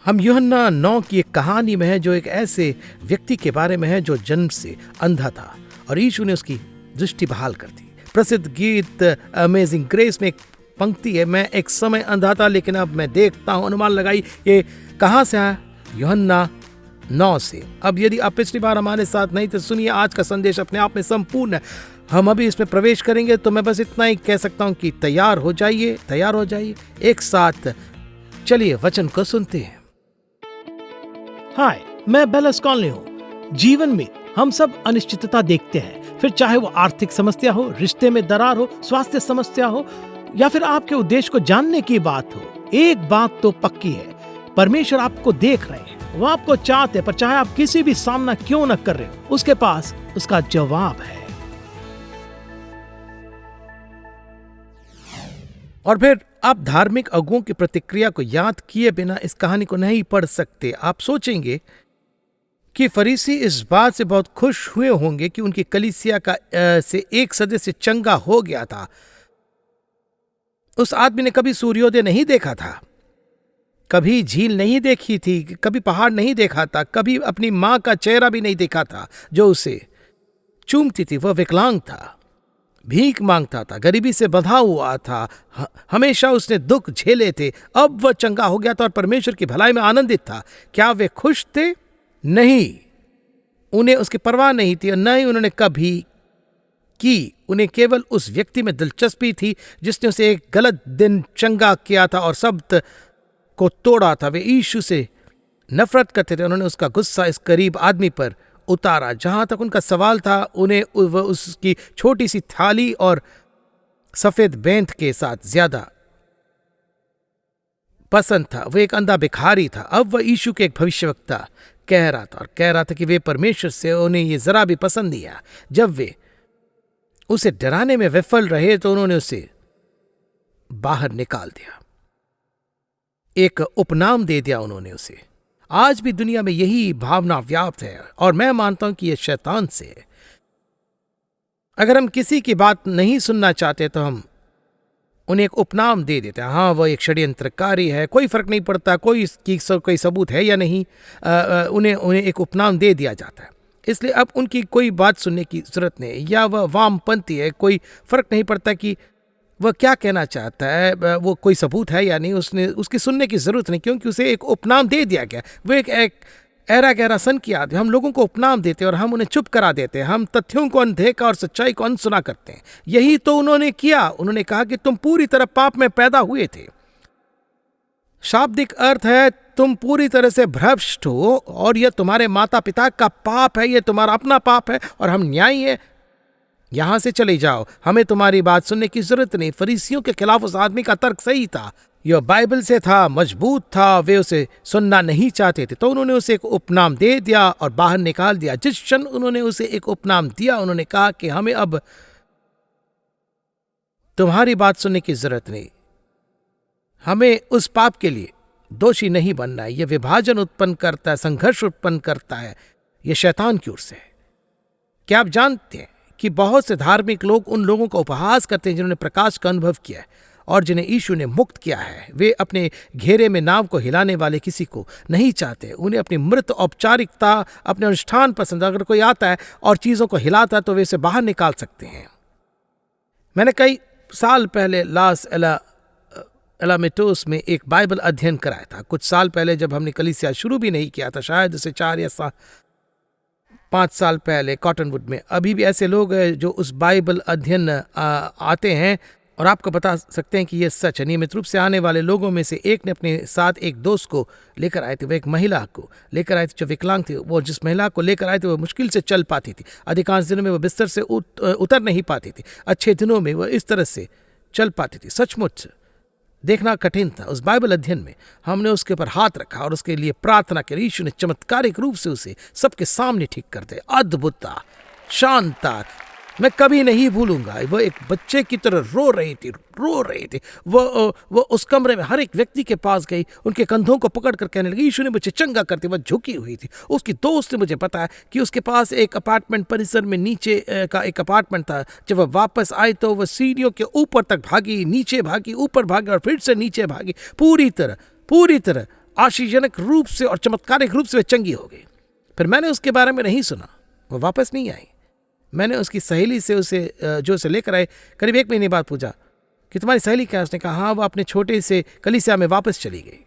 हम यूहन्ना 9 की एक कहानी में है जो एक ऐसे व्यक्ति के बारे में है जो जन्म से अंधा था और यीशु ने उसकी दृष्टि बहाल कर दी। प्रसिद्ध गीत अमेजिंग ग्रेस में एक पंक्ति है, मैं एक समय अंधा था लेकिन अब मैं देखता हूं। अनुमान लगाई ये कहां से आया? यूहन्ना 9 से। अब यदि आप पिछली बार हमारे साथ नहीं तो सुनिए, आज का संदेश अपने आप में संपूर्ण है। हम अभी इसमें प्रवेश करेंगे तो मैं बस इतना ही कह सकता हूं कि तैयार हो जाइए। एक साथ चलिए वचन को सुनते हैं। हाय, मैं बेलस कॉनली हूँ। जीवन में हम सब अनिश्चितता देखते हैं, फिर चाहे वो आर्थिक समस्या हो, रिश्ते में दरार हो, स्वास्थ्य समस्या हो या फिर आपके उद्देश्य को जानने की बात हो। एक बात तो पक्की है, परमेश्वर आपको देख रहे हैं, वो आपको चाहते हैं, पर चाहे आप किसी भी सामना क्यों न कर रहे हो, उसके पास उसका जवाब है। और फिर आप धार्मिक अगुओं की प्रतिक्रिया को याद किए बिना इस कहानी को नहीं पढ़ सकते। आप सोचेंगे कि फरीसी इस बात से बहुत खुश हुए होंगे कि उनकी कलीसिया का से एक सदस्य चंगा हो गया था। उस आदमी ने कभी सूर्योदय नहीं देखा था, कभी झील नहीं देखी थी, कभी पहाड़ नहीं देखा था, कभी अपनी मां का चेहरा भी नहीं देखा था जो उसे चूमती थी। वह विकलांग था, भीख मांगता था, गरीबी से बंधा हुआ था, हमेशा उसने दुख झेले थे। अब वह चंगा हो गया था और परमेश्वर की भलाई में आनंदित था। क्या वे खुश थे? नहीं, उन्हें उसकी परवाह नहीं थी और न ही उन्होंने कभी की। उन्हें केवल उस व्यक्ति में दिलचस्पी थी जिसने उसे एक गलत दिन चंगा किया था और शब्द को तोड़ा था। वे यीशु से नफरत करते थे। उन्होंने उसका गुस्सा इस गरीब आदमी पर उतारा। जहां तक उनका सवाल था, उन्हें उसकी छोटी सी थाली और सफेद बेंत के साथ ज्यादा पसंद था। वह एक अंधा भिखारी था। अब वह यीशु के एक भविष्यवक्ता कह रहा था कि वे परमेश्वर से उन्हें ये जरा भी पसंद नहीं आया। जब वे उसे डराने में विफल रहे तो उन्होंने उसे बाहर निकाल दिया, एक उपनाम दे दिया उन्होंने उसे। आज भी दुनिया में यही भावना व्याप्त है और मैं मानता हूं कि यह शैतान से है। अगर हम किसी की बात नहीं सुनना चाहते तो हम उन्हें एक उपनाम दे देते हैं। हाँ, वह एक षड्यंत्रकारी है, कोई फर्क नहीं पड़ता कोई सबूत है या नहीं, उन्हें एक उपनाम दे दिया जाता है। इसलिए अब उनकी कोई बात सुनने की जरूरत नहीं। या वह वामपंथी है, कोई फर्क नहीं पड़ता कि वह क्या कहना चाहता है, वो कोई सबूत है या नहीं, उसकी सुनने की जरूरत नहीं, क्योंकि उसे एक उपनाम दे दिया गया। वो एक ऐरा गहरा सन की आदमी। हम लोगों को उपनाम देते हैं और हम उन्हें चुप करा देते हैं। हम तथ्यों को अनदेखा और सच्चाई को अनसुना करते हैं। यही तो उन्होंने किया। उन्होंने कहा कि तुम पूरी तरह पाप में पैदा हुए थे। शाब्दिक अर्थ है तुम पूरी तरह से भ्रष्ट हो और यह तुम्हारे माता पिता का पाप है, यह तुम्हारा अपना पाप है और हम न्यायी हैं। यहां से चले जाओ, हमें तुम्हारी बात सुनने की जरूरत नहीं। फरीसियों के खिलाफ उस आदमी का तर्क सही था, यह बाइबल से था, मजबूत था। वे उसे सुनना नहीं चाहते थे तो उन्होंने उसे एक उपनाम दे दिया और बाहर निकाल दिया। जिस क्षण उन्होंने उसे एक उपनाम दिया, उन्होंने कहा कि हमें अब तुम्हारी बात सुनने की जरूरत नहीं, हमें उस पाप के लिए दोषी नहीं बनना है। यह विभाजन उत्पन्न करता है, संघर्ष उत्पन्न करता है, यह शैतान की ओर से है। क्या आप जानते हैं कि बहुत से धार्मिक लोग उन लोगों का उपहास करते हैं जिन्होंने प्रकाश का अनुभव किया है और जिन्हें यीशु ने मुक्त किया है। वे अपने घेरे में नाव को हिलाने वाले किसी को नहीं चाहते। उन्हें अपनी मृत औपचारिकता, अपने अनुष्ठान पसंद। अगर कोई आता है और चीजों को हिलाता है तो वे इसे बाहर निकाल सकते हैं। मैंने कई साल पहले लास एलामेटोस में एक बाइबल अध्ययन कराया था। कुछ साल पहले जब हमने कलीसिया शुरू भी नहीं किया था, शायद उसे 4 या 5 साल पहले कॉटनवुड में। अभी भी ऐसे लोग हैं जो उस बाइबल अध्ययन आते हैं और आपको बता सकते हैं कि यह सच है। नियमित रूप से आने वाले लोगों में से एक ने अपने साथ एक दोस्त को लेकर आए थे। वह एक महिला को लेकर आए थे जो विकलांग थी। वो जिस महिला को लेकर आए थे वह मुश्किल से चल पाती थी। अधिकांश दिनों में वह बिस्तर से उतर नहीं पाती थी। अच्छे दिनों में वह इस तरह से चल पाती थी। सचमुच देखना कठिन था। उस बाइबल अध्ययन में हमने उसके ऊपर हाथ रखा और उसके लिए प्रार्थना की। यीशु ने चमत्कारिक रूप से उसे सबके सामने ठीक कर दे। अद्भुत, शानदार। मैं कभी नहीं भूलूंगा। वह एक बच्चे की तरह रो रही थी। वो उस कमरे में हर एक व्यक्ति के पास गई, उनके कंधों को पकड़कर कहने लगी, यीशु ने मुझे चंगा करते। वह झुकी हुई थी। उसकी दोस्त ने मुझे बताया कि उसके पास एक अपार्टमेंट परिसर में नीचे का एक अपार्टमेंट था। जब वह वापस आई तो वह सीढ़ियों के ऊपर तक भागी, नीचे भागी, ऊपर भागी और फिर से नीचे भागी। पूरी तरह आश्चर्यजनक रूप से और चमत्कारिक रूप से वे चंगी हो गई। फिर मैंने उसके बारे में नहीं सुना, वो वापस नहीं आई। मैंने उसकी सहेली से उसे लेकर आए करीब 1 महीने बाद पूछा कि तुम्हारी सहेली क्या है? उसने कहा हाँ, वो अपने छोटे से कलीसिया में वापस चली गई।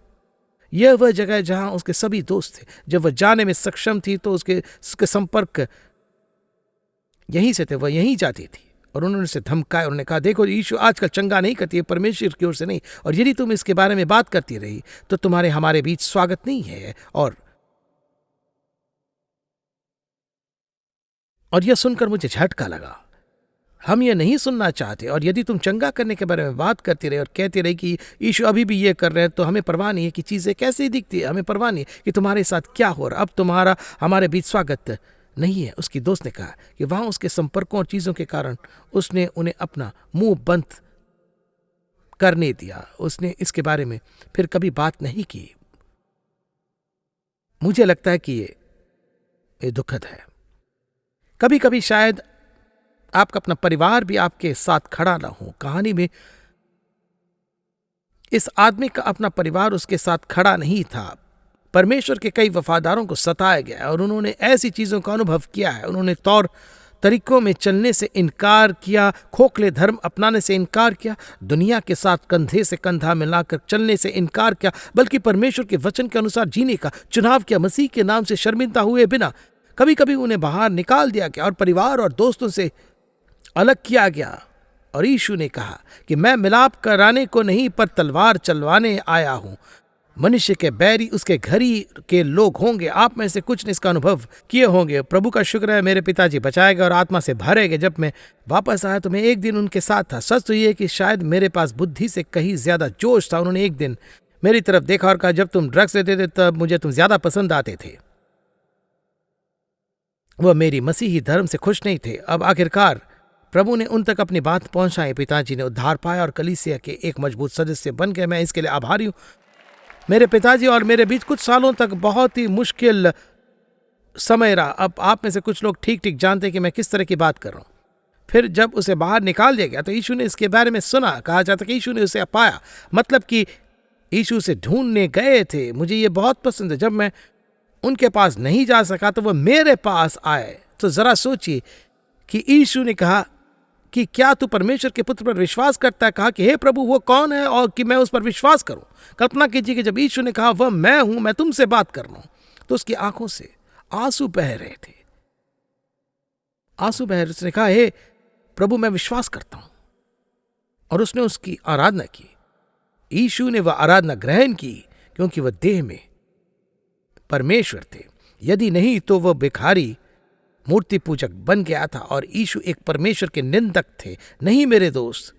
यह वह जगह है जहां उसके सभी दोस्त थे। जब वह जाने में सक्षम थी तो उसके संपर्क यहीं से थे, वह यहीं जाती थी। और उन्होंने उसे धमकाया। उन्होंने कहा देखो, यीशु आजकल चंगा नहीं करती है, परमेश्वर की ओर से नहीं, और यदि तुम इसके बारे में बात करती रही तो तुम्हारे हमारे बीच स्वागत नहीं है। और यह सुनकर मुझे झटका लगा। हम यह नहीं सुनना चाहते। और यदि तुम चंगा करने के बारे में बात करती रही और कहती रही कि यीशु अभी भी ये कर रहे हैं, तो हमें परवाह नहीं है कि चीजें कैसी दिखती है, हमें परवाह नहीं है कि तुम्हारे साथ क्या हो रहा। अब तुम्हारा हमारे बीच स्वागत नहीं है। उसकी दोस्त ने कहा कि वहां उसके संपर्कों और चीजों के कारण उसने उन्हें अपना मुंह बंद करने दिया। उसने इसके बारे में फिर कभी बात नहीं की। मुझे लगता है कि ये दुखद है। कभी कभी शायद आपका अपना परिवार भी आपके साथ खड़ा ना हो। कहानी में इस आदमी का अपना परिवार उसके साथ खड़ा नहीं था। परमेश्वर के कई वफादारों को सताया गया और उन्होंने ऐसी चीजों का अनुभव किया है। उन्होंने तौर तरीकों में चलने से इनकार किया, खोखले धर्म अपनाने से इनकार किया, दुनिया के साथ कंधे से कंधा मिलाकर चलने से इनकार किया, बल्कि परमेश्वर के वचन के अनुसार जीने का चुनाव किया। मसीह के नाम से शर्मिंदा हुए बिना कभी कभी उन्हें बाहर निकाल दिया गया और परिवार और दोस्तों से अलग किया गया। और यीशु ने कहा कि मैं मिलाप कराने को नहीं पर तलवार चलवाने आया हूं। मनुष्य के बैरी उसके घर ही के लोग होंगे। आप में से कुछ ने इसका अनुभव किए होंगे। प्रभु का शुक्र है, मेरे पिताजी बचाएगा और आत्मा से भरेंगे। जब मैं वापस आया तो मैं एक दिन उनके साथ था। सच तो ये कि शायद मेरे पास बुद्धि से कहीं ज्यादा जोश था। उन्होंने एक दिन मेरी तरफ देखा और कहा जब तुम ड्रग्स लेते थे तब मुझे तुम ज्यादा पसंद आते थे। वह मेरी मसीही धर्म से खुश नहीं थे। अब आखिरकार प्रभु ने उन तक अपनी बात पहुंचाई। पिताजी ने उद्धार पाया और कलीसिया के एक मजबूत सदस्य बन गए। मैं इसके लिए आभारी हूं। मेरे पिताजी और मेरे बीच कुछ सालों तक बहुत ही मुश्किल समय रहा। अब आप में से कुछ लोग ठीक ठीक जानते हैं कि मैं किस तरह की बात कर रहा हूं। फिर जब उसे बाहर निकाल दिया गया तो यीशु ने इसके बारे में सुना। कहा जाता कि यीशु ने उसे पाया, मतलब कि यीशु उसे ढूंढने गए थे। मुझे ये बहुत पसंद है। जब मैं उनके पास नहीं जा सका तो वह मेरे पास आए। तो जरा सोचिए कि यीशु ने कहा कि क्या तू परमेश्वर के पुत्र पर विश्वास करता है? कहा कि हे प्रभु, वो कौन है और कि मैं उस पर विश्वास करूं? कल्पना कीजिए कि जब यीशु ने कहा वह मैं हूं, मैं तुमसे बात कर रहा हूं, तो उसकी आंखों से आंसू बह रहे थे। आंसू बह रहे। उसने कहा हे प्रभु, मैं विश्वास करता हूं। और उसने उसकी आराधना की। यीशु ने वह आराधना ग्रहण की क्योंकि वह देह में परमेश्वर थे। यदि नहीं तो वह भिखारी मूर्ति पूजक बन गया था। और यीशु एक परमेश्वर के निंदक थे। नहीं मेरे दोस्त,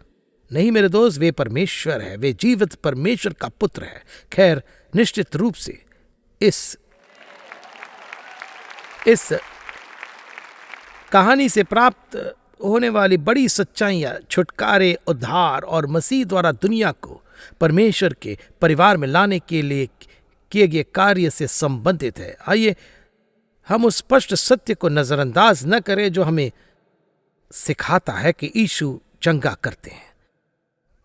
नहीं मेरे दोस्त, वे परमेश्वर है, वे जीवित परमेश्वर का पुत्र है। खैर, निश्चित रूप से इस कहानी से प्राप्त होने वाली बड़ी सच्चाइयां छुटकारे, उद्धार और मसीह द्वारा दुनिया को परमेश्वर के परिवार में लाने के लिए किए गए कार्य से संबंधित है। आइए हम उस स्पष्ट सत्य को नजरअंदाज न करें जो हमें सिखाता है कि यीशु चंगा करते हैं।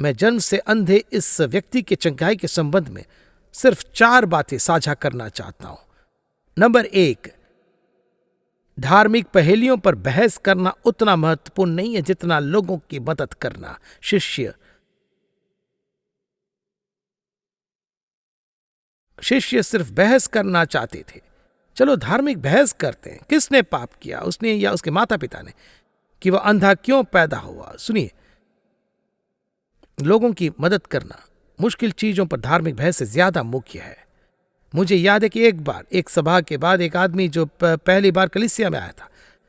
मैं जन्म से अंधे इस व्यक्ति के चंगाई के संबंध में सिर्फ 4 बातें साझा करना चाहता हूं। नंबर 1, धार्मिक पहेलियों पर बहस करना उतना महत्वपूर्ण नहीं है जितना लोगों की मदद करना। शिष्य सिर्फ बहस करना चाहते थे। चलो धार्मिक बहस करते हैं। किसने पाप किया, उसने या उसके माता पिता ने, कि वह अंधा क्यों पैदा हुआ? सुनिए, लोगों की मदद करना मुश्किल चीजों पर धार्मिक बहस से ज्यादा मुख्य है। मुझे याद है कि एक बार एक सभा के बाद एक आदमी जो पहली बार कलीसिया में आया था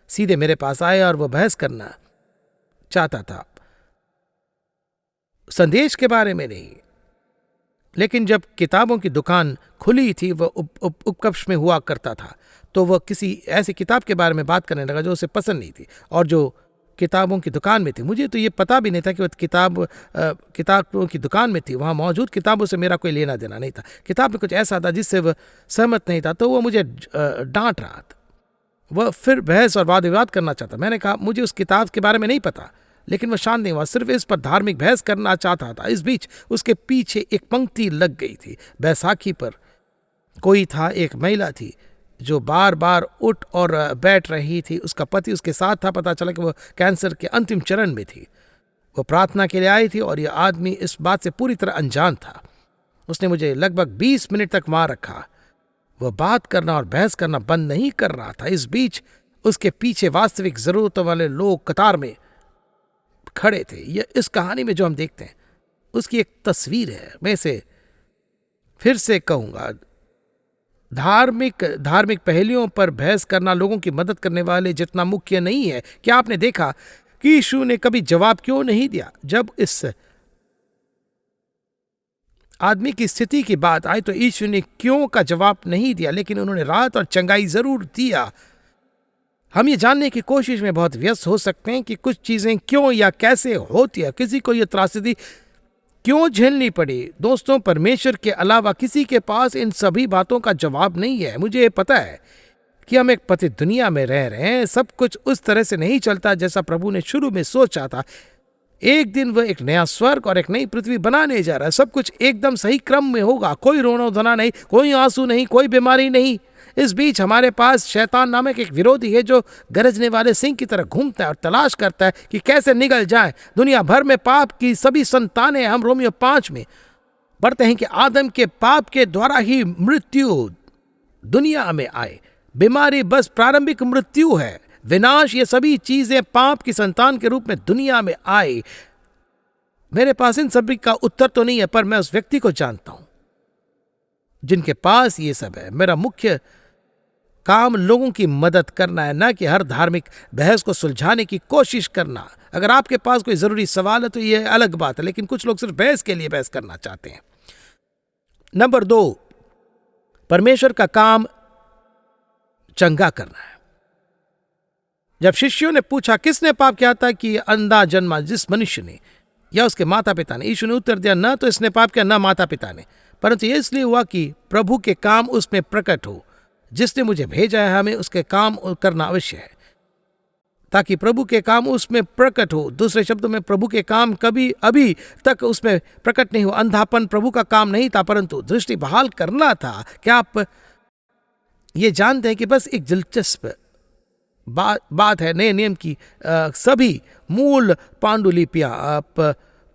सीधे मेरे पास आया और वह बहस करना चाहता था, संदेश के बारे में नहीं। लेकिन जब किताबों की दुकान खुली थी, वह उपकक्ष में हुआ करता था, तो वह किसी ऐसी किताब के बारे में बात करने लगा जो उसे पसंद नहीं थी और जो किताबों की दुकान में थी। मुझे तो ये पता भी नहीं था कि वह किताबों की दुकान में थी। वहाँ मौजूद किताबों से मेरा कोई लेना देना नहीं था। किताब में कुछ ऐसा था जिससे वह सहमत नहीं था, तो वह मुझे डांट रहा था। वह फिर बहस और वाद विवाद करना चाहता। मैंने कहा मुझे उस किताब के बारे में नहीं पता, लेकिन वह शांत नहीं हुआ, सिर्फ इस पर धार्मिक बहस करना चाहता था। इस बीच उसके पीछे एक पंक्ति लग गई थी, बैसाखी पर कोई था, एक महिला थी जो बार बार उठ और बैठ रही थी। उसका पति उसके साथ था। पता चला कि वो कैंसर के अंतिम चरण में थी। वो प्रार्थना के लिए आई थी और यह आदमी इस बात से पूरी तरह अनजान था। उसने मुझे लगभग 20 मिनट तक वहां रखा। वह बात करना और बहस करना बंद नहीं कर रहा था। इस बीच उसके पीछे वास्तविक जरूरतों वाले लोग कतार में खड़े थे। यह इस कहानी में जो हम देखते हैं उसकी एक तस्वीर है। मैं इसे फिर से कहूंगा, धार्मिक पहलुओं पर बहस करना लोगों की मदद करने वाले जितना मुख्य नहीं है। क्या आपने देखा कि यीशु ने कभी जवाब क्यों नहीं दिया? जब इस आदमी की स्थिति की बात आई तो यीशु ने क्यों का जवाब नहीं दिया, लेकिन उन्होंने राहत और चंगाई जरूर दिया। हम ये जानने की कोशिश में बहुत व्यस्त हो सकते हैं कि कुछ चीजें क्यों या कैसे होती है, किसी को यह त्रासदी क्यों झेलनी पड़ी। दोस्तों, परमेश्वर के अलावा किसी के पास इन सभी बातों का जवाब नहीं है। मुझे पता है कि हम एक पतित दुनिया में रह रहे हैं। सब कुछ उस तरह से नहीं चलता जैसा प्रभु ने शुरू में सोचा था। एक दिन वह एक नया स्वर्ग और एक नई पृथ्वी बनाने जा रहा है। सब कुछ एकदम सही क्रम में होगा। कोई रोना धोना नहीं, कोई आंसू नहीं, कोई बीमारी नहीं। इस बीच हमारे पास शैतान नामक एक विरोधी है जो गरजने वाले सिंह की तरह घूमता है और तलाश करता है कि कैसे निगल जाए। दुनिया भर में पाप की सभी संतानें, हम रोमियो 5 में पढ़ते हैं कि आदम के पाप के द्वारा ही मृत्यु दुनिया में आए। बीमारी बस प्रारंभिक मृत्यु है। विनाश, ये सभी चीजें पाप की संतान के रूप में दुनिया में आई। मेरे पास इन सभी का उत्तर तो नहीं है, पर मैं उस व्यक्ति को जानता हूं जिनके पास ये सब है। मेरा मुख्य काम लोगों की मदद करना है, ना कि हर धार्मिक बहस को सुलझाने की कोशिश करना। अगर आपके पास कोई जरूरी सवाल है तो यह अलग बात है, लेकिन कुछ लोग सिर्फ बहस के लिए बहस करना चाहते हैं। नंबर 2, परमेश्वर का काम चंगा करना है। जब शिष्यों ने पूछा किसने पाप किया था कि अंधा जन्मा, जिस मनुष्य ने या उसके माता पिता ने, यीशु ने उत्तर दिया, न तो इसने पाप किया न माता पिता ने, परंतु यह इसलिए हुआ कि प्रभु के काम उसमें प्रकट हो। जिसने मुझे भेजा है, हमें उसके काम करना अवश्य है ताकि प्रभु के काम उसमें प्रकट हो। दूसरे शब्दों में, प्रभु के काम कभी अभी तक उसमें प्रकट नहीं हो। अंधापन प्रभु का काम नहीं था, परंतु दृष्टि बहाल करना था। क्या आप ये जानते हैं कि बस एक दिलचस्प बात है, नए नियम की सभी मूल पांडुलिपियां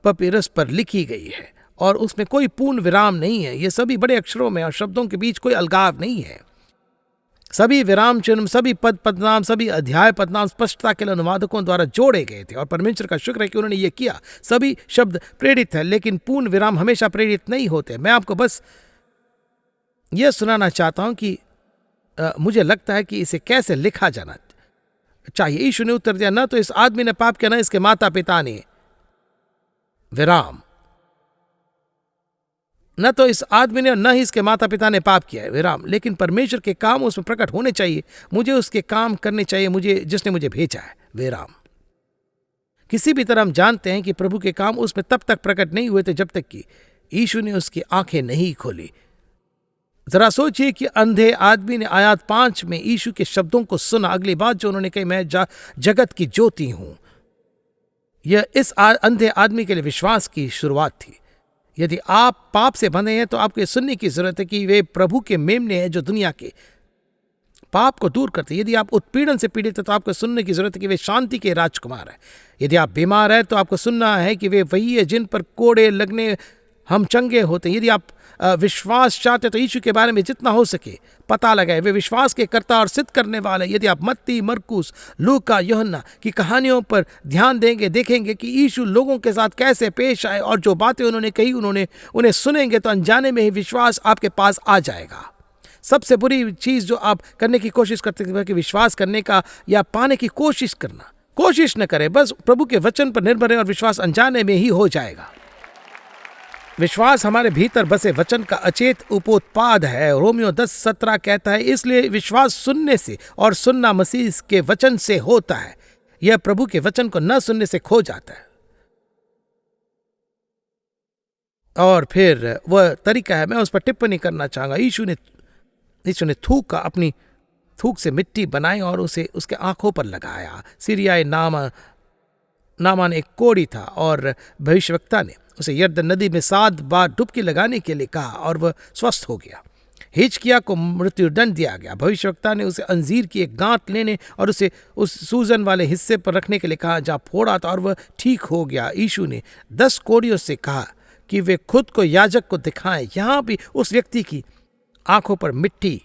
पपीरस पर लिखी गई है और उसमें कोई पूर्ण विराम नहीं है। ये सभी बड़े अक्षरों में और शब्दों के बीच कोई अलगाव नहीं है। सभी विराम चिन्ह, सभी पदनाम, सभी अध्याय पदनाम स्पष्टता के लिए अनुवादकों द्वारा जोड़े गए थे और परमेश्वर का शुक्र है कि उन्होंने ये किया। सभी शब्द प्रेरित है, लेकिन पूर्ण विराम हमेशा प्रेरित नहीं होते। मैं आपको बस यह सुनाना चाहता हूं कि मुझे लगता है कि इसे कैसे लिखा जाना चाहिए। यीशु ने उत्तर दिया, न तो इस आदमी ने पाप किया न इसके माता पिता ने, विराम। न तो इस आदमी ने न ही इसके माता पिता ने पाप किया है, विराम। लेकिन परमेश्वर के काम उसमें प्रकट होने चाहिए। मुझे उसके काम करने चाहिए, मुझे जिसने मुझे भेजा है, विराम। किसी भी तरह हम जानते हैं कि प्रभु के काम उसमें तब तक प्रकट नहीं हुए थे जब तक कि यीशु ने उसकी आंखें नहीं खोली। जरा सोचिए कि अंधे आदमी ने आयत 5 में यीशु के शब्दों को सुना। अगली बात जो उन्होंने कही, मैं जगत की ज्योति हूं। यह इस अंधे आदमी के लिए विश्वास की शुरुआत थी। यदि आप पाप से बंधे हैं तो आपको यह सुनने की जरूरत है कि वे प्रभु के मेमने हैं जो दुनिया के पाप को दूर करते। यदि आप उत्पीड़न से पीड़ित हैं तो आपको सुनने की जरूरत है कि वे शांति के राजकुमार हैं। यदि आप बीमार हैं तो आपको सुनना है कि वे वही है जिन पर कोड़े लगने हम चंगे होते हैं। यदि आप विश्वास चाहते तो यीशु के बारे में जितना हो सके पता लगाए। वे विश्वास के कर्ता और सिद्ध करने वाले। यदि आप मत्ती, मरकुस, लूका, यूहन्ना की कहानियों पर ध्यान देंगे, देखेंगे कि यीशु लोगों के साथ कैसे पेश आए और जो बातें उन्होंने कही उन्हें सुनेंगे तो अनजाने में ही विश्वास आपके पास आ जाएगा। सबसे बुरी चीज जो आप करने की कोशिश करते हैं कि विश्वास करने का या पाने की कोशिश करना। कोशिश न करें, बस प्रभु के वचन पर निर्भर है और विश्वास अनजाने में ही हो जाएगा। विश्वास हमारे भीतर बसे वचन का अचेत उपोत्पाद है। रोमियो 10:17 कहता है, इसलिए विश्वास सुनने से और सुनना मसीह के वचन से होता है। यह प्रभु के वचन को न सुनने से खो जाता है। और फिर वह तरीका है, मैं उस पर टिप्पणी करना चाहूंगा। यीशु ने थूक अपनी थूक से मिट्टी बनाई और उसे उसके आंखों पर लगाया। सीरियाई नामान एक कोढ़ी था और भविष्यवक्ता ने उसे यरदन नदी में 7 बार डुबकी लगाने के लिए कहा और वह स्वस्थ हो गया। हिजकिय्याह को मृत्युदंड दिया गया। भविष्यवक्ता ने उसे अंजीर की एक गांठ लेने और उसे उस सूजन वाले हिस्से पर रखने के लिए कहा जहां फोड़ा था, और वह ठीक हो गया। यीशु ने 10 कोढ़ियों से कहा कि वे खुद को याजक को दिखाएं। यहां भी उस व्यक्ति की आंखों पर मिट्टी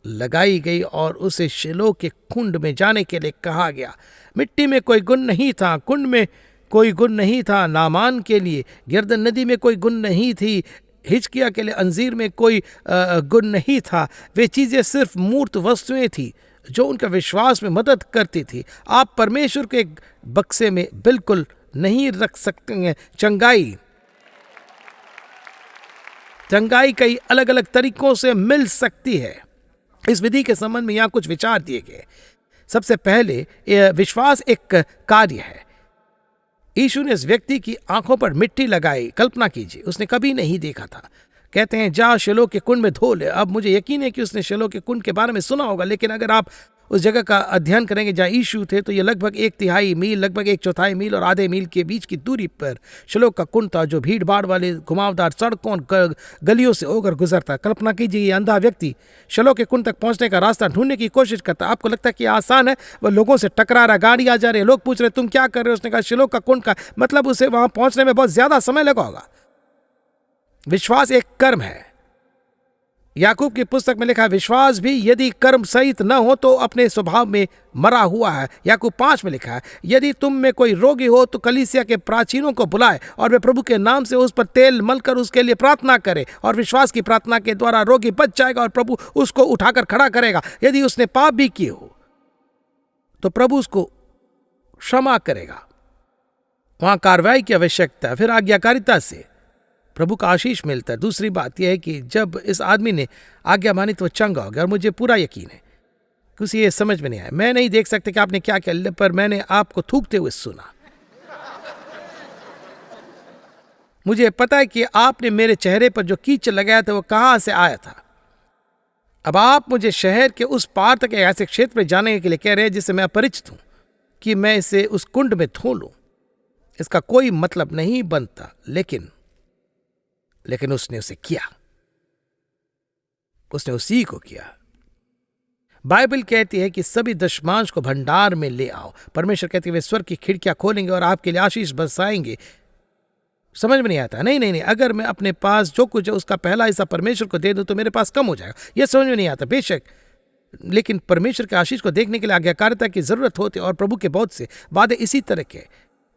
लगाई गई और उसे शिलोह के कुंड में जाने के लिए कहा गया। मिट्टी में कोई गुण नहीं था, कुंड में कोई गुण नहीं था, नामान के लिए यरदन नदी में कोई गुण नहीं थी, हिजकिय्याह के लिए अंजीर में कोई गुण नहीं था। वे चीजें सिर्फ मूर्त वस्तुएं थी जो उनका विश्वास में मदद करती थी। आप परमेश्वर के एक बक्से में बिल्कुल नहीं रख सकते हैं। चंगाई कई अलग अलग तरीकों से मिल सकती है। इस विधि के संबंध में यहां कुछ विचार दिए गए। सबसे पहले विश्वास एक कार्य है। यीशु ने इस व्यक्ति की आंखों पर मिट्टी लगाई। कल्पना कीजिए, उसने कभी नहीं देखा था। कहते हैं जा शिलोह के कुंड में धो ले। अब मुझे यकीन है कि उसने शिलोह के कुंड के बारे में सुना होगा, लेकिन अगर आप उस जगह का अध्ययन करेंगे जहां यीशु थे तो यह लगभग 1/3 मील, लगभग 1/4 मील और आधे मील के बीच की दूरी पर शिलोह का कुंड था, जो भीड़ भाड़ वाले घुमावदार सड़कों और गलियों से होकर गुजरता। कल्पना कीजिए, ये अंधा व्यक्ति शिलोह के कुंड तक पहुंचने का रास्ता ढूंढने की कोशिश करता। आपको लगता है कि आसान है? वह लोगों से टकरा रहा, गाड़ी आ जा रही है, लोग पूछ रहे तुम क्या कर रहे हो? उसने कहा शिलोह का कुंड का मतलब उसे वहां पहुंचने में बहुत ज्यादा समय लगा होगा। विश्वास एक कर्म है। याकूब की पुस्तक में लिखा है विश्वास भी यदि कर्म सहित न हो तो अपने स्वभाव में मरा हुआ है। याकूब 5 में लिखा है यदि तुम में कोई रोगी हो तो कलीसिया के प्राचीनों को बुलाए और वे प्रभु के नाम से उस पर तेल मलकर उसके लिए प्रार्थना करे, और विश्वास की प्रार्थना के द्वारा रोगी बच जाएगा और प्रभु उसको उठाकर खड़ा करेगा। यदि उसने पाप भी किए हो तो प्रभु उसको क्षमा करेगा। वहां कार्रवाई की आवश्यकता, फिर आज्ञाकारिता से प्रभु का आशीष मिलता है। दूसरी बात यह है कि जब इस आदमी ने आज्ञा मानी तो चंगा हो गया, और मुझे पूरा यकीन है कि उसे ये समझ में नहीं आया। मैं नहीं देख सकते कि आपने क्या किया, पर मैंने आपको थूकते हुए सुना। मुझे पता है कि आपने मेरे चेहरे पर जो कीचड़ लगाया था वो कहां से आया था। अब आप मुझे शहर के उस पार तक ऐसे क्षेत्र में जाने के लिए कह रहे हैं जिससे मैं अपरिचित हूं, कि मैं इसे उस कुंड में धो लूं। इसका कोई मतलब नहीं बनता, लेकिन उसने उसे किया। उसने उसी को किया। बाइबल कहती है कि सभी दशमांश को भंडार में ले आओ। परमेश्वर कहते हैं वे स्वर्ग की खिड़कियां खोलेंगे और आपके लिए आशीष बरसाएंगे। समझ में नहीं आता। नहीं, अगर मैं अपने पास जो कुछ है उसका पहला हिस्सा परमेश्वर को दे दूं तो मेरे पास कम हो जाएगा। यह समझ में नहीं आता। बेशक, लेकिन परमेश्वर के आशीष को देखने के लिए आज्ञाकारिता की जरूरत होती है, और प्रभु के बहुत से वादे इसी तरह के।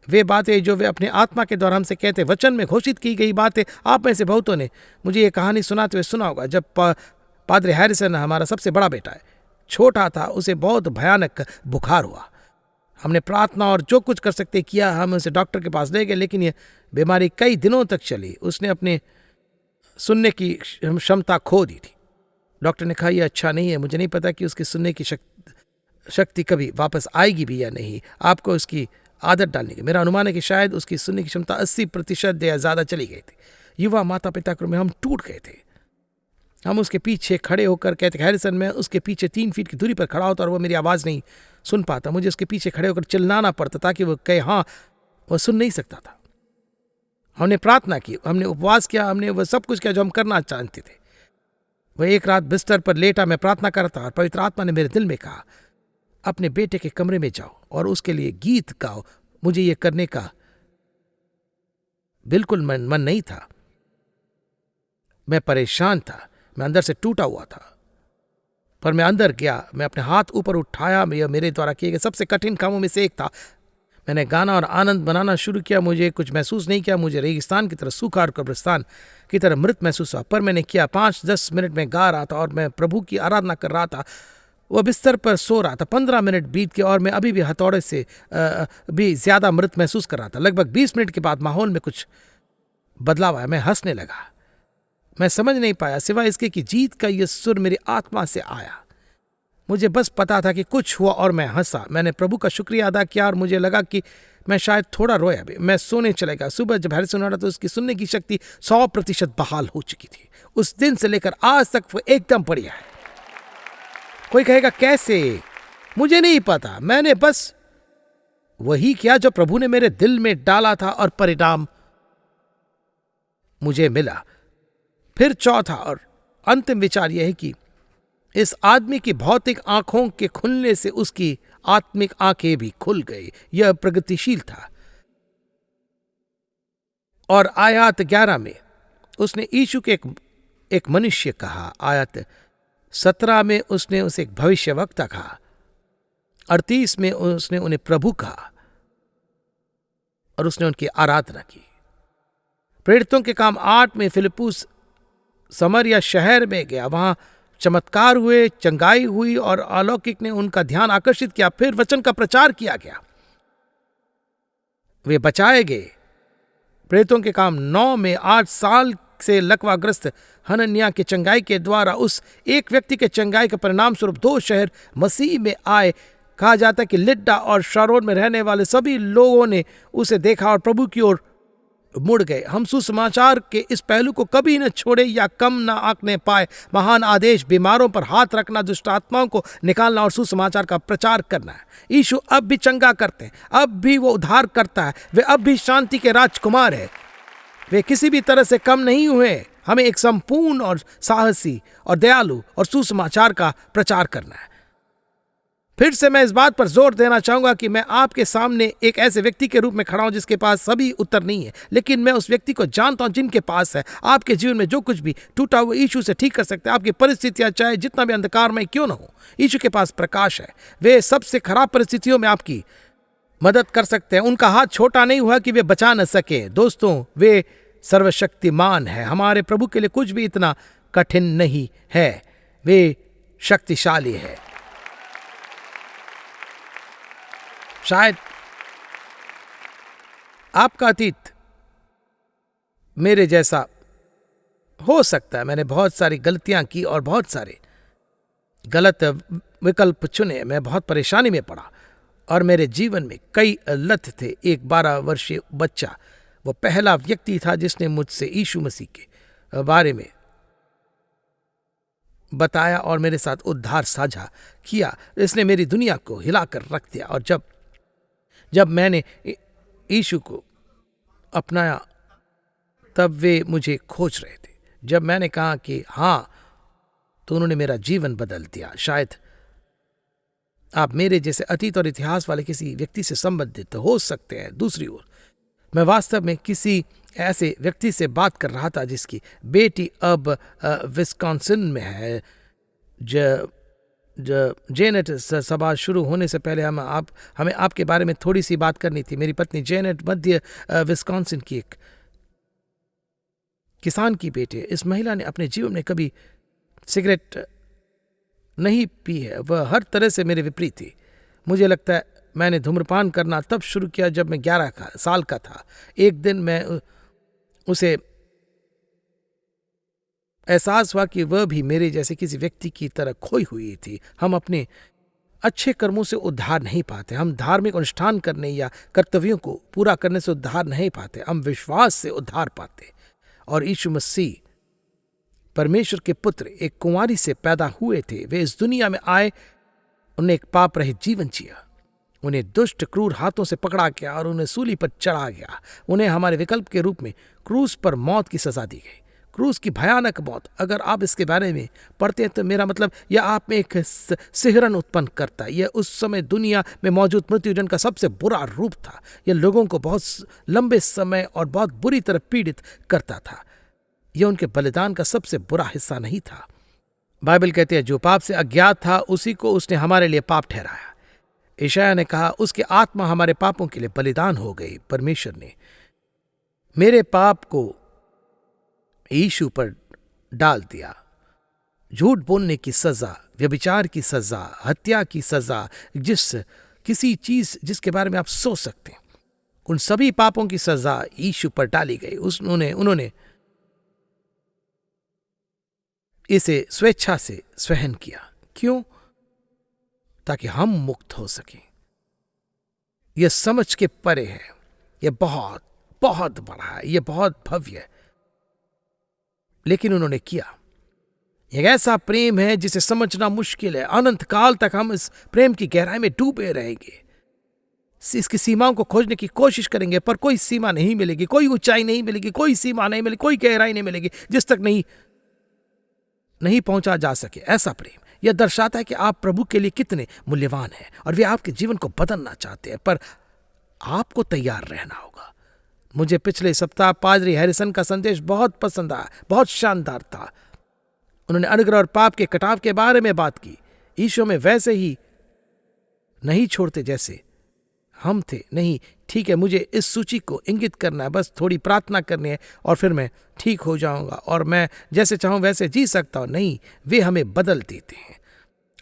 वे बातें जो वे अपने आत्मा के द्वारा हमसे कहते, वचन में घोषित की गई बातें। आप में से बहुतों ने मुझे ये कहानी सुनाते हुए सुना होगा। जब पादरी हैरिसन, हमारा सबसे बड़ा बेटा है, छोटा था, उसे बहुत भयानक बुखार हुआ। हमने प्रार्थना और जो कुछ कर सकते किया, हम उसे डॉक्टर के पास ले गए, लेकिन यह बीमारी कई दिनों तक चली। उसने अपने सुनने की क्षमता खो दी थी। डॉक्टर ने कहा यह अच्छा नहीं है। मुझे नहीं पता कि उसकी सुनने की शक्ति कभी वापस आएगी भी या नहीं। आपको उसकी आदत डालने की। मेरा अनुमान है कि शायद उसकी सुनने की क्षमता 80% या ज्यादा चली गई थी। युवा माता पिता में हम टूट गए थे। हम उसके पीछे खड़े होकर कहते, हैरिसन मैं उसके पीछे 3 फीट की दूरी पर खड़ा होता और वो मेरी आवाज नहीं सुन पाता। मुझे उसके पीछे खड़े होकर चिल्लाना पड़ता ताकि वो कहे हाँ। वह सुन नहीं सकता था। हमने प्रार्थना की, हमने उपवास किया, हमने वह सब कुछ किया जो हम करना चाहते थे। वह एक रात बिस्तर पर लेटा, मैं प्रार्थना करता और पवित्र आत्मा ने मेरे दिल में कहा अपने बेटे के कमरे में जाओ और उसके लिए गीत गाओ। मुझे यह करने का बिल्कुल मन नहीं था। मैं परेशान था, मैं अंदर से टूटा हुआ था। पर मैं अंदर गया, मैं अपने हाथ ऊपर उठाया। यह मेरे द्वारा किए गए सबसे कठिन कामों में से एक था। मैंने गाना और आनंद बनाना शुरू किया। मुझे कुछ महसूस नहीं किया। मुझे रेगिस्तान की तरह, सूखा और कब्रिस्तान की तरह मृत महसूस हुआ। पर मैंने किया। 5-10 मिनट में गा रहा था और मैं प्रभु की आराधना कर रहा था। वह बिस्तर पर सो रहा था। 15 मिनट बीत गए और मैं अभी भी हथौड़े से भी ज्यादा मृत महसूस कर रहा था। लगभग 20 मिनट के बाद माहौल में कुछ बदलाव आया। मैं हंसने लगा। मैं समझ नहीं पाया सिवाय इसके कि जीत का यह सुर मेरी आत्मा से आया। मुझे बस पता था कि कुछ हुआ और मैं हंसा। मैंने प्रभु का शुक्रिया अदा किया और मुझे लगा कि मैं शायद थोड़ा रोया भी। मैं सोने चला गया। सुबह जब हैरिसन उठा तो उसकी सुनने की शक्ति 100% बहाल हो चुकी थी। उस दिन से लेकर आज तक वो एकदम बढ़िया है। कोई कहेगा कैसे? मुझे नहीं पता। मैंने बस वही किया जो प्रभु ने मेरे दिल में डाला था और परिणाम मुझे मिला। फिर चौथा और अंतिम विचार यह है कि इस आदमी की भौतिक आंखों के खुलने से उसकी आत्मिक आंखें भी खुल गई। यह प्रगतिशील था। और आयत 11 में उसने यीशु के एक मनुष्य कहा। आयत 17 में उसने उसे एक भविष्यवक्ता कहा। 38 में उसने उन्हें प्रभु कहा और उसने उनकी आराधना की। प्रेरितों के काम 8 में फिलिप्पुस समरिया शहर में गया। वहां चमत्कार हुए, चंगाई हुई और अलौकिक ने उनका ध्यान आकर्षित किया। फिर वचन का प्रचार किया गया, वे बचाए गए। प्रेरितों के काम 9 में 8 साल से लकवाग्रस्त हनन्याह के चंगाई के द्वारा उस एक व्यक्ति के चंगाई के परिणाम स्वरूप 2 शहर मसीह में आए। कहा जाता है कि लिड्डा और शारोन में रहने वाले सभी लोगों ने उसे देखा और प्रभु की ओर मुड़ गए। हम सुसमाचार के इस पहलू को कभी न छोड़े या कम न आंकने पाए। महान आदेश बीमारों पर हाथ रखना, दुष्ट आत्माओं को निकालना और सुसमाचार का प्रचार करना है। यीशु अब भी चंगा करते हैं, अब भी वो उद्धार करता है, वे अब भी शांति के राजकुमार है। वे किसी भी तरह से कम नहीं हुए। हमें एक संपूर्ण और साहसी और दयालु और सुसमाचार का प्रचार करना है। फिर से मैं इस बात पर जोर देना चाहूंगा कि मैं आपके सामने एक ऐसे व्यक्ति के रूप में खड़ा हूं जिसके पास सभी उत्तर नहीं है, लेकिन मैं उस व्यक्ति को जानता हूं जिनके पास है। आपके जीवन में जो कुछ भी टूटा हुआ यीशु से ठीक कर सकते हैं। आपकी परिस्थितियां चाहे जितना भी अंधकार में क्यों न हो, यीशु के पास प्रकाश है। वे सबसे खराब परिस्थितियों में आपकी मदद कर सकते हैं। उनका हाथ छोटा नहीं हुआ कि वे बचा न सके। दोस्तों, वे सर्वशक्तिमान है। हमारे प्रभु के लिए कुछ भी इतना कठिन नहीं है। वे शक्तिशाली है। शायद आपका अतीत मेरे जैसा हो सकता है। मैंने बहुत सारी गलतियां की और बहुत सारे गलत विकल्प चुने। मैं बहुत परेशानी में पड़ा और मेरे जीवन में कई लत थे। एक 12 वर्षीय बच्चा वो पहला व्यक्ति था जिसने मुझसे यीशु मसीह के बारे में बताया और मेरे साथ उद्धार साझा किया। इसने मेरी दुनिया को हिलाकर रख दिया। और जब मैंने यीशु को अपनाया तब वे मुझे खोज रहे थे। जब मैंने कहा कि हाँ, तो उन्होंने मेरा जीवन बदल दिया। शायद आप मेरे जैसे अतीत और इतिहास वाले किसी व्यक्ति से संबंधित हो सकते हैं। दूसरी ओर मैं वास्तव में किसी ऐसे व्यक्ति से बात कर रहा था जिसकी बेटी अब विस्कॉन्सिन में है। जेनेट सभा शुरू होने से पहले हमें आपके बारे में थोड़ी सी बात करनी थी। मेरी पत्नी जेनेट मध्य विस्कॉन्सिन की एक किसान की बेटी है। इस महिला ने अपने जीवन में कभी सिगरेट नहीं पी है। वह हर तरह से मेरे विपरीत थी। मुझे लगता है मैंने धूम्रपान करना तब शुरू किया जब मैं 11 साल का था। एक दिन मैं उसे एहसास हुआ कि वह भी मेरे जैसे किसी व्यक्ति की तरह खोई हुई थी। हम अपने अच्छे कर्मों से उद्धार नहीं पाते। हम धार्मिक अनुष्ठान करने या कर्तव्यों को पूरा करने से उद्धार नहीं पाते। हम विश्वास से उद्धार पाते। और यीशु मसीह परमेश्वर के पुत्र एक कुंवारी से पैदा हुए थे। वे इस दुनिया में आए, उन्हें एक पाप रहित जीवन जिया, उन्हें दुष्ट क्रूर हाथों से पकड़ा गया और उन्हें सूली पर चढ़ा गया। उन्हें हमारे विकल्प के रूप में क्रूस पर मौत की सजा दी गई। क्रूस की भयानक मौत। अगर आप इसके बारे में पढ़ते हैं तो मेरा मतलब यह आप में एक सिहरन उत्पन्न करता है। यह उस समय दुनिया में मौजूद मृत्युदंड का सबसे बुरा रूप था। यह लोगों को बहुत लंबे समय और बहुत बुरी तरह पीड़ित करता था। यह उनके बलिदान का सबसे बुरा हिस्सा नहीं था। बाइबल कहते हैं जो पाप से अज्ञात था उसी को उसने हमारे लिए पाप ठहराया। यशायाह ने कहा उसकी आत्मा हमारे पापों के लिए बलिदान हो गई। परमेश्वर ने मेरे पाप को यीशु पर डाल दिया। झूठ बोलने की सजा, व्यभिचार की सजा, हत्या की सजा, किसी चीज जिसके बारे में आप सोच सकते हैं, उन सभी पापों की सजा यीशु पर डाली गई। उन्होंने इसे स्वेच्छा से सहन किया। क्यों? ताकि हम मुक्त हो सकें। यह समझ के परे है। यह बहुत बहुत बड़ा है। यह बहुत भव्य है। लेकिन उन्होंने किया। एक ऐसा प्रेम है जिसे समझना मुश्किल है। अनंत काल तक हम इस प्रेम की गहराई में डूबे रहेंगे। इसकी सीमाओं को खोजने की कोशिश करेंगे पर कोई सीमा नहीं मिलेगी, कोई ऊंचाई नहीं मिलेगी, कोई सीमा नहीं मिलेगी, कोई गहराई नहीं मिलेगी जिस तक नहीं पहुंचा जा सके। ऐसा प्रेम यह दर्शाता है कि आप प्रभु के लिए कितने मूल्यवान हैं और वे आपके जीवन को बदलना चाहते हैं, पर आपको तैयार रहना होगा। मुझे पिछले सप्ताह पादरी हैरिसन का संदेश बहुत पसंद आया, बहुत शानदार था। उन्होंने अनुग्रह और पाप के कटाव के बारे में बात की। ईशो में वैसे ही नहीं छोड़ते जैसे हम थे। नहीं, ठीक है, मुझे इस सूची को इंगित करना है, बस थोड़ी प्रार्थना करनी है और फिर मैं ठीक हो जाऊंगा और मैं जैसे चाहूं वैसे जी सकता हूं। नहीं, वे हमें बदल देते हैं।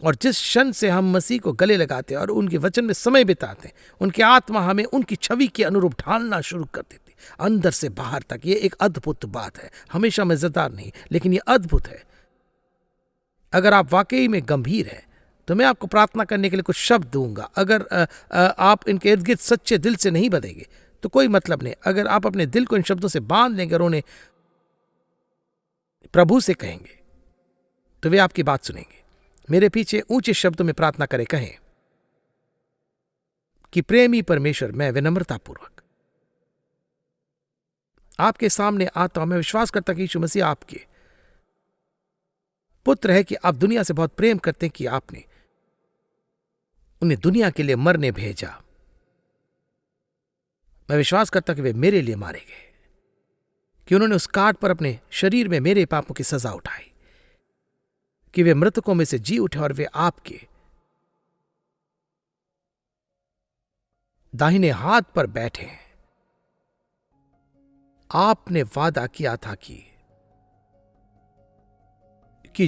और जिस क्षण से हम मसीह को गले लगाते हैं और उनके वचन में समय बिताते हैं, उनकी आत्मा हमें उनकी छवि के अनुरूप ढालना शुरू कर देती है, अंदर से बाहर तक। ये एक अद्भुत बात है, हमेशा मजेदार नहीं, लेकिन ये अद्भुत है। अगर आप वाकई में गंभीर हैं तो मैं आपको प्रार्थना करने के लिए कुछ शब्द दूंगा। अगर आप इनके इर्द गिर्द सच्चे दिल से नहीं बनेंगे तो कोई मतलब नहीं। अगर आप अपने दिल को इन शब्दों से बांध लेंगे और उन्हें प्रभु से कहेंगे तो वे आपकी बात सुनेंगे। मेरे पीछे ऊंचे शब्दों में प्रार्थना करें, कहें कि प्रेमी परमेश्वर, मैं विनम्रतापूर्वक आपके सामने आता हूं। मैं विश्वास करता कि यीशु मसीह आपके पुत्र है, कि आप दुनिया से बहुत प्रेम करते हैं, कि आपने उन्हें दुनिया के लिए मरने भेजा। मैं विश्वास करता कि वे मेरे लिए मारे गए, कि उन्होंने उस काट पर अपने शरीर में मेरे पापों की सजा उठाई, कि वे मृतकों में से जी उठे और वे आपके दाहिने हाथ पर बैठे हैं। आपने वादा किया था कि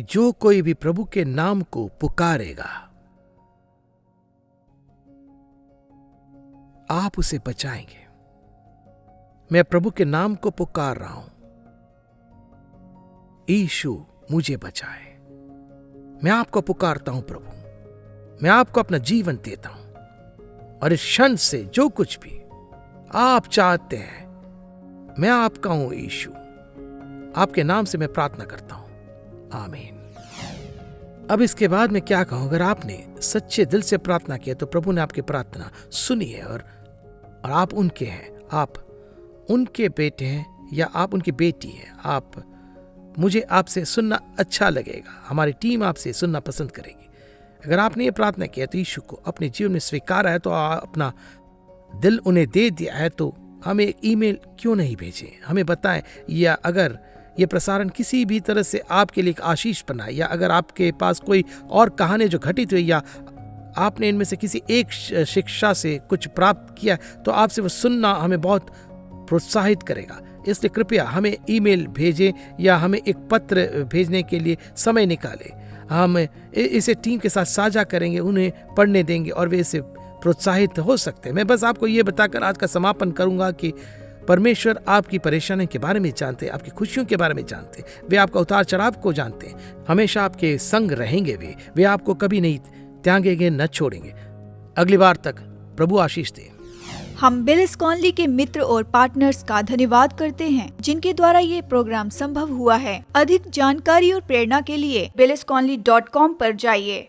जो कोई भी प्रभु के नाम को पुकारेगा आप उसे बचाएंगे। मैं प्रभु के नाम को पुकार रहा हूं, यीशु मुझे बचाए। मैं आपको पुकारता हूं प्रभु, मैं आपको अपना जीवन देता हूं और इस क्षण से जो कुछ भी आप चाहते हैं मैं आपका हूं। यीशु, आपके नाम से मैं प्रार्थना करता हूं, आमीन। अब इसके बाद मैं क्या कहूं? अगर आपने सच्चे दिल से प्रार्थना किया तो प्रभु ने आपकी प्रार्थना सुनी है और आप उनके हैं, आप उनके बेटे हैं या आप उनकी बेटी हैं। मुझे आपसे सुनना अच्छा लगेगा, हमारी टीम आपसे सुनना पसंद करेगी। अगर आपने ये प्रार्थना किया तो यीशु को अपने जीवन में स्वीकारा है, तो अपना दिल उन्हें दे दिया है, तो हमें एक ईमेल क्यों नहीं भेजें, हमें बताएं। या अगर ये प्रसारण किसी भी तरह से आपके लिए एक आशीष बना, या अगर आपके पास कोई और कहानी जो घटित हुई, या आपने इनमें से किसी एक शिक्षा से कुछ प्राप्त किया, तो आपसे वो सुनना हमें बहुत प्रोत्साहित करेगा। इसलिए कृपया हमें ईमेल भेजें या हमें एक पत्र भेजने के लिए समय निकालें। हम इसे टीम के साथ साझा करेंगे, उन्हें पढ़ने देंगे और वे इससे प्रोत्साहित हो सकते हैं। मैं बस आपको ये बताकर आज का समापन करूंगा कि परमेश्वर आपकी परेशानी के बारे में जानते हैं, आपकी खुशियों के बारे में जानते हैं, वे आपका उतार चढ़ाव को जानते हैं, हमेशा आपके संग रहेंगे। वे आपको कभी नहीं त्यागेंगे, न छोड़ेंगे। अगली बार तक प्रभु आशीष दे। हम बिल स्कॉनली के मित्र और पार्टनर्स का धन्यवाद करते हैं जिनके द्वारा ये प्रोग्राम संभव हुआ है। अधिक जानकारी और प्रेरणा के लिए billsconley.com पर जाइए।